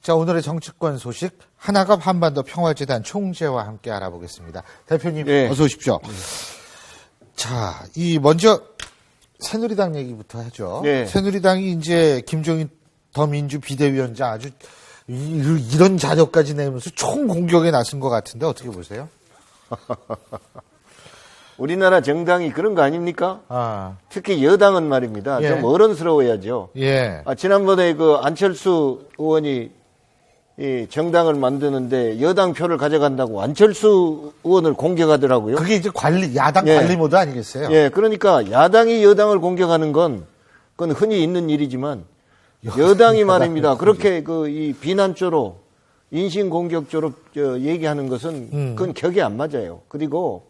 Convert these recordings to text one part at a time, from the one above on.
자, 오늘의 정치권 소식 하나갑 한반도 평화재단 총재와 함께 알아보겠습니다. 대표님 어서 오십시오. 자, 먼저 새누리당 얘기부터 하죠. 새누리당이 이제 김종인 더민주 비대위원장 아주 이런 자료까지 내면서 총 공격에 나선 것 같은데 어떻게 보세요? 우리나라 정당이 그런 거 아닙니까? 특히 여당은 말입니다. 좀 어른스러워야죠. 지난번에 그 안철수 의원이 이 정당을 만드는데 여당 표를 가져간다고 안철수 의원을 공격하더라고요. 그게 이제 야당 관리 모드 아니겠어요? 그러니까 야당이 여당을 공격하는 그건 흔히 있는 일이지만 여당이 말입니다. 그렇게 이 비난조로 인신공격조로 얘기하는 것은 그건 격이 안 맞아요. 그리고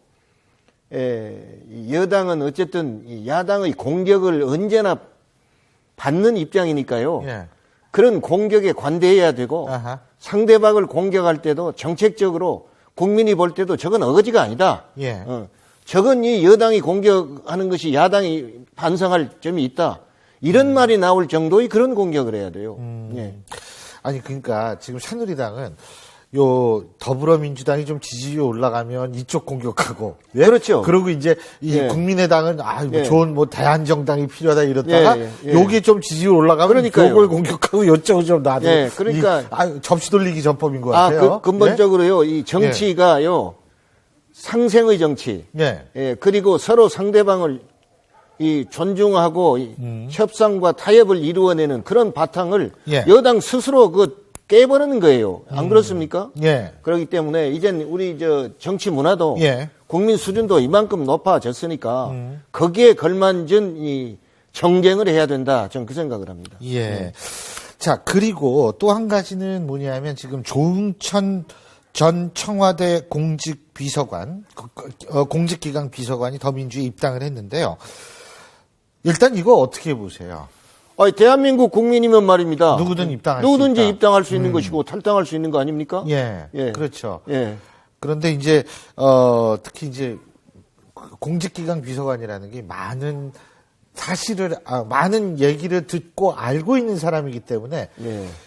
여당은 어쨌든 야당의 공격을 언제나 받는 입장이니까요. 그런 공격에 관대해야 되고 상대방을 공격할 때도 정책적으로 국민이 볼 때도 저건 어거지가 아니다. 저건 이 여당이 공격하는 것이 야당이 반성할 점이 있다. 이런 말이 나올 정도의 그런 공격을 해야 돼요. 아니 그러니까 지금 새누리당은 더불어민주당이 좀 지지율이 올라가면 이쪽 공격하고. 그렇죠. 그리고 이제 국민의당은 좋은 대한정당이 필요하다 이러다가 여기 좀 지지율 올라가면 요걸 공격하고 요쪽을 좀 놔두고. 그러니까 접시 돌리기 전법인 것 같아요. 근본적으로요. 이 정치가요. 상생의 정치. 그리고 서로 상대방을 존중하고 협상과 타협을 이루어내는 그런 바탕을 여당 스스로 깨버리는 거예요. 안 그렇습니까? 그렇기 때문에 이젠 우리 정치 문화도 국민 수준도 이만큼 높아졌으니까 거기에 걸맞은 이 정쟁을 해야 된다. 저는 그 생각을 합니다. 자, 그리고 또 한 가지는 뭐냐면 지금 조응천 전 청와대 공직비서관, 공직기강 비서관이 더민주에 입당을 했는데요. 일단 이거 어떻게 보세요? 대한민국 국민이면 말입니다. 누구든지 입당할 수 있는 것이고 탈당할 수 있는 거 아닙니까? 그렇죠. 그런데 이제 특히 이제 공직기강 비서관이라는 게 많은 얘기를 듣고 알고 있는 사람이기 때문에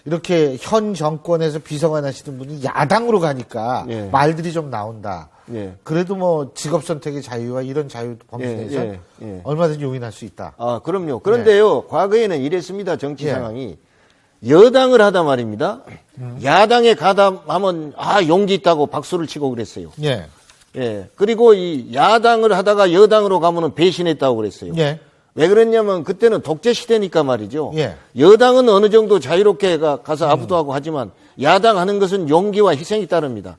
이렇게 현 정권에서 비서관 하시는 분이 야당으로 가니까 말들이 좀 나온다. 그래도 직업 선택의 자유와 이런 자유 범위 내에서 얼마든지 용인할 수 있다. 그럼요. 그런데요, 과거에는 이랬습니다. 정치 상황이. 여당을 하다 말입니다. 야당에 가담하면 용기 있다고 박수를 치고 그랬어요. 그리고 이 야당을 하다가 여당으로 가면은 배신했다고 그랬어요. 왜 그랬냐면 그때는 독재 시대니까 말이죠. 여당은 어느 정도 자유롭게 가서 아부도하고 하지만 야당 하는 것은 용기와 희생이 따릅니다.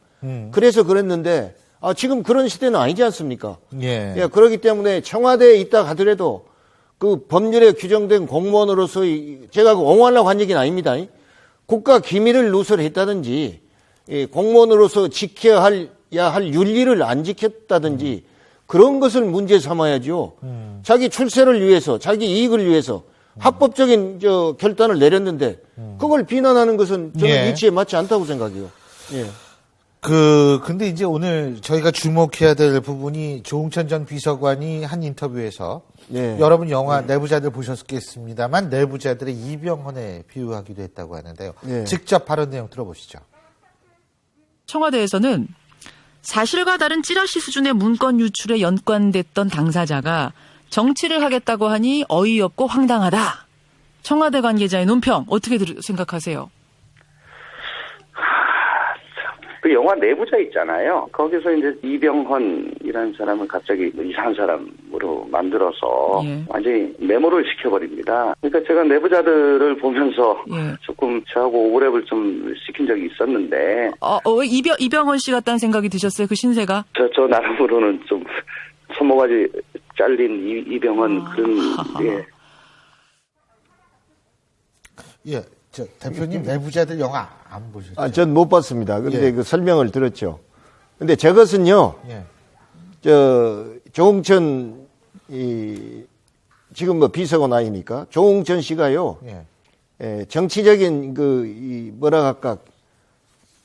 그래서 그랬는데 지금 그런 시대는 아니지 않습니까? 그렇기 때문에 청와대에 있다 하더라도 그 법률에 규정된 공무원으로서의 제가 옹호하려고 한 얘기는 아닙니다. 국가 기밀을 누설했다든지 공무원으로서 지켜야 할 윤리를 안 지켰다든지 그런 것을 문제 삼아야죠. 자기 출세를 위해서, 자기 이익을 위해서 합법적인 결단을 내렸는데 그걸 비난하는 것은 저는 이치에 맞지 않다고 생각해요. 근데 이제 오늘 저희가 주목해야 될 부분이 조응천 전 비서관이 한 인터뷰에서 여러분 영화 내부자들 보셨겠습니다만 내부자들의 이병헌에 비유하기도 했다고 하는데요. 직접 발언 내용 들어보시죠. 청와대에서는 사실과 다른 찌라시 수준의 문건 유출에 연관됐던 당사자가 정치를 하겠다고 하니 어이없고 황당하다. 청와대 관계자의 논평 어떻게 생각하세요? 그 영화 내부자 있잖아요. 거기서 이제 이병헌이라는 사람을 갑자기 이상한 사람으로 만들어서 완전히 메모를 시켜버립니다. 그러니까 제가 내부자들을 보면서 조금 저하고 오버랩을 좀 시킨 적이 있었는데. 왜 이병헌 씨 같다는 생각이 드셨어요? 그 신세가? 저 나름으로는 좀 손모가지 잘린 이병헌 그런. 대표님 내부자들 영화 안 보셨죠? 전 못 봤습니다. 근데 그 설명을 들었죠. 근데 저것은요, 조응천, 지금 비서관 아니니까, 조응천 씨가요, 정치적인 뭐라 할까,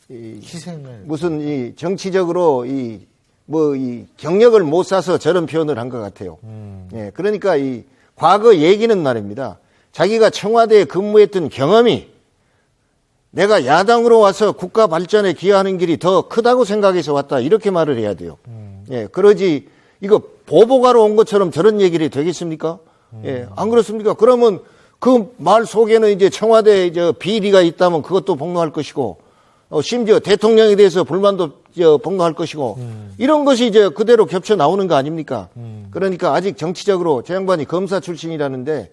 희생을. 무슨 정치적으로 경력을 못 쌓아서 저런 표현을 한 것 같아요. 그러니까 과거 얘기는 말입니다. 자기가 청와대에 근무했던 경험이 내가 야당으로 와서 국가 발전에 기여하는 길이 더 크다고 생각해서 왔다. 이렇게 말을 해야 돼요. 예, 그러지 이거 보복하러 온 것처럼 저런 얘기를 되겠습니까? 예, 안 그렇습니까? 그러면 그 말 속에는 이제 청와대 이제 비리가 있다면 그것도 폭로할 것이고, 심지어 대통령에 대해서 불만도 폭로할 것이고, 이런 것이 이제 그대로 겹쳐 나오는 거 아닙니까? 그러니까 아직 정치적으로 제 양반이 검사 출신이라는데,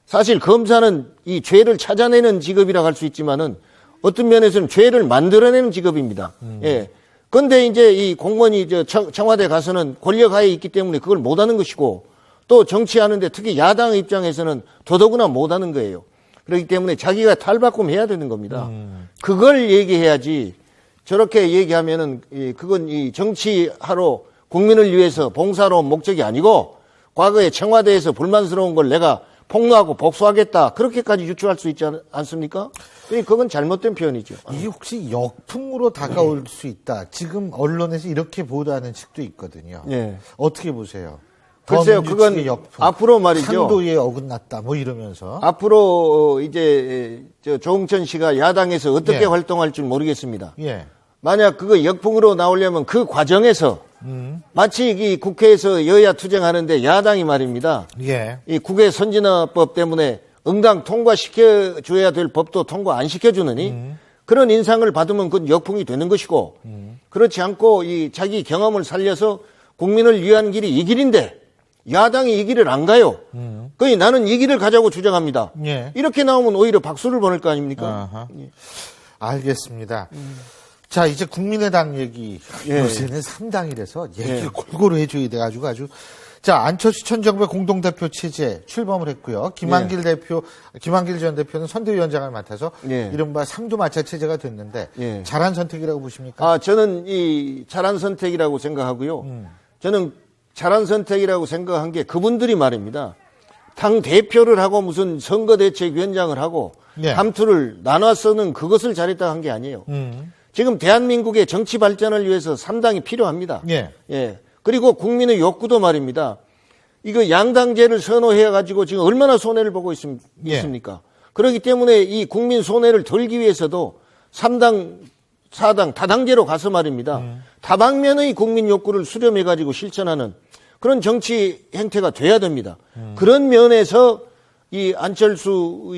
사실 검사는 이 죄를 찾아내는 직업이라고 할 수 있지만은 어떤 면에서는 죄를 만들어내는 직업입니다. 예. 근데 이제 이 공무원이 청와대 가서는 권력하에 있기 때문에 그걸 못하는 것이고, 또 정치하는데 특히 야당 입장에서는 더더구나 못하는 거예요. 그렇기 때문에 자기가 탈바꿈해야 되는 겁니다. 그걸 얘기해야지 저렇게 얘기하면은 그건 이 정치하러 국민을 위해서 봉사로 온 목적이 아니고 과거에 청와대에서 불만스러운 걸 내가 폭로하고 복수하겠다. 그렇게까지 유추할 수 있지 않습니까? 그건 잘못된 표현이죠. 이게 혹시 역풍으로 다가올 수 있다. 지금 언론에서 이렇게 보도하는 측도 있거든요. 예. 어떻게 보세요? 글쎄요, 그건 역풍, 앞으로 말이죠. 상도에 어긋났다, 뭐 이러면서. 앞으로 이제 조응천 씨가 야당에서 어떻게 예. 활동할 줄 모르겠습니다. 예. 만약 그거 역풍으로 나오려면 그 과정에서 마치 이 국회에서 여야 투쟁하는데 야당이 말입니다. 예. 이 국회 선진화법 때문에 응당 통과시켜줘야 될 법도 통과 안 시켜주느니 그런 인상을 받으면 그건 역풍이 되는 것이고 그렇지 않고 이 자기 경험을 살려서 국민을 위한 길이 이 길인데 야당이 이 길을 안 가요. 거의 나는 이 길을 가자고 주장합니다. 예. 이렇게 나오면 오히려 박수를 보낼 거 아닙니까? 예. 알겠습니다. 자, 이제 국민의당 얘기. 예. 요새는 3당이라서 얘기를 예. 골고루 해줘야 돼가지고 아주. 자, 안철수 천정배 공동대표 체제 출범을 했고요. 김한길 전 대표는 선대위원장을 맡아서 예. 이른바 삼두마차 체제가 됐는데 예. 잘한 선택이라고 보십니까? 저는 이 잘한 선택이라고 생각하고요. 저는 잘한 선택이라고 생각한 게 그분들이 말입니다. 당 대표를 하고 무슨 선거대책위원장을 하고 예. 감투를 나눠 쓰는 그것을 잘했다 한 게 아니에요. 지금 대한민국의 정치 발전을 위해서 3당이 필요합니다. 예. 예. 그리고 국민의 욕구도 말입니다. 이거 양당제를 선호해가지고 지금 얼마나 손해를 보고 있습니까? 그렇기 때문에 이 국민 손해를 덜기 위해서도 3당, 4당, 다당제로 가서 말입니다. 다방면의 국민 욕구를 수렴해가지고 실천하는 그런 정치 행태가 돼야 됩니다. 그런 면에서 이 안철수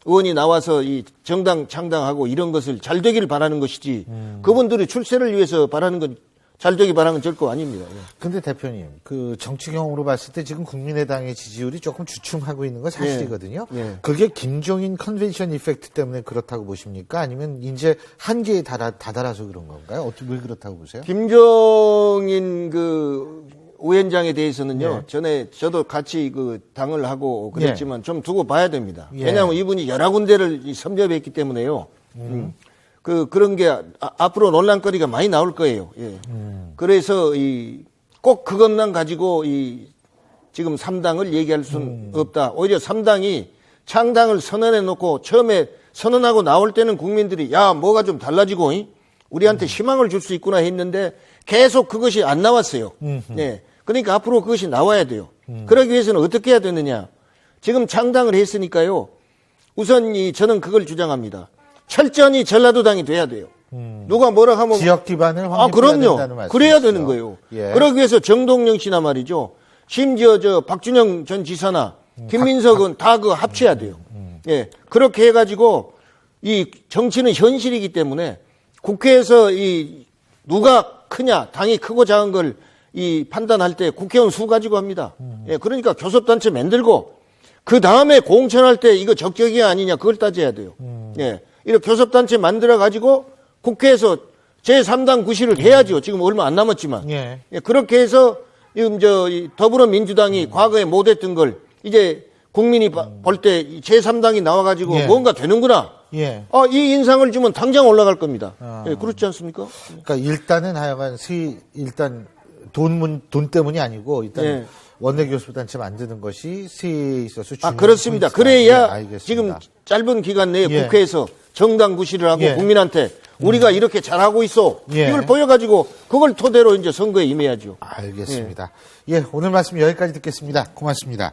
의원이 나와서 이 정당 창당하고 이런 것을 잘 되기를 바라는 것이지 그분들이 출세를 위해서 바라는 건 잘 되기 바라는 건 절거 아닙니다. 근데 대표님, 그 정치 경험으로 봤을 때 지금 국민의당의 지지율이 조금 주춤하고 있는 건 사실이거든요. 예. 그게 김종인 컨벤션 이펙트 때문에 그렇다고 보십니까? 아니면 이제 한계에 다다라서 그런 건가요? 왜 그렇다고 보세요? 김종인 그 위원장에 대해서는요. 예. 전에 저도 같이 그 당을 하고 그랬지만 좀 두고 봐야 됩니다. 예. 왜냐하면 이분이 여러 군데를 섭렵했기 때문에요. 그런 게 앞으로 논란거리가 많이 나올 거예요. 예. 그래서 꼭 그것만 가지고 지금 3당을 얘기할 수는 없다. 오히려 3당이 창당을 선언해 놓고 처음에 선언하고 나올 때는 국민들이 야, 뭐가 좀 달라지고 우리한테 희망을 줄 수 있구나 했는데 계속 그것이 안 나왔어요. 예. 그러니까 앞으로 그것이 나와야 돼요. 그러기 위해서는 어떻게 해야 되느냐. 지금 창당을 했으니까요. 우선 저는 그걸 주장합니다. 철저히 전라도당이 돼야 돼요. 누가 뭐라 하면 지역 기반을 확립해야 그럼요. 된다는 말씀이시죠. 그래야 되는 거예요. 예. 그러기 위해서 정동영 씨나 말이죠. 심지어 박준영 전 지사나 김민석은 다 그거 합쳐야 돼요. 예. 그렇게 해가지고 이 정치는 현실이기 때문에 국회에서 누가 크냐, 당이 크고 작은 걸 판단할 때 국회의원 수 가지고 합니다. 예. 그러니까 교섭단체 만들고 그 다음에 공천할 때 이거 적격이야 아니냐 그걸 따져야 돼요. 예. 이렇게 교섭단체 만들어가지고 국회에서 제3당 구실을 해야죠. 지금 얼마 안 남았지만. 예. 예, 그렇게 해서 지금 더불어민주당이 과거에 못했던 걸 이제 국민이 볼 때 제3당이 나와가지고 예. 뭔가 되는구나. 예. 이 인상을 주면 당장 올라갈 겁니다. 예, 그렇지 않습니까? 그러니까 일단은 하여간 일단 돈 때문이 아니고 일단 예. 원내교섭단체 만드는 것이 세에 있어서 중요한 그렇습니다. 포인트다. 그래야 예, 알겠습니다. 지금 짧은 기간 내에 예. 국회에서 정당 구실을 하고 예. 국민한테 우리가 이렇게 잘하고 있어. 예. 이걸 보여가지고 그걸 토대로 이제 선거에 임해야죠. 알겠습니다. 예, 오늘 말씀 여기까지 듣겠습니다. 고맙습니다.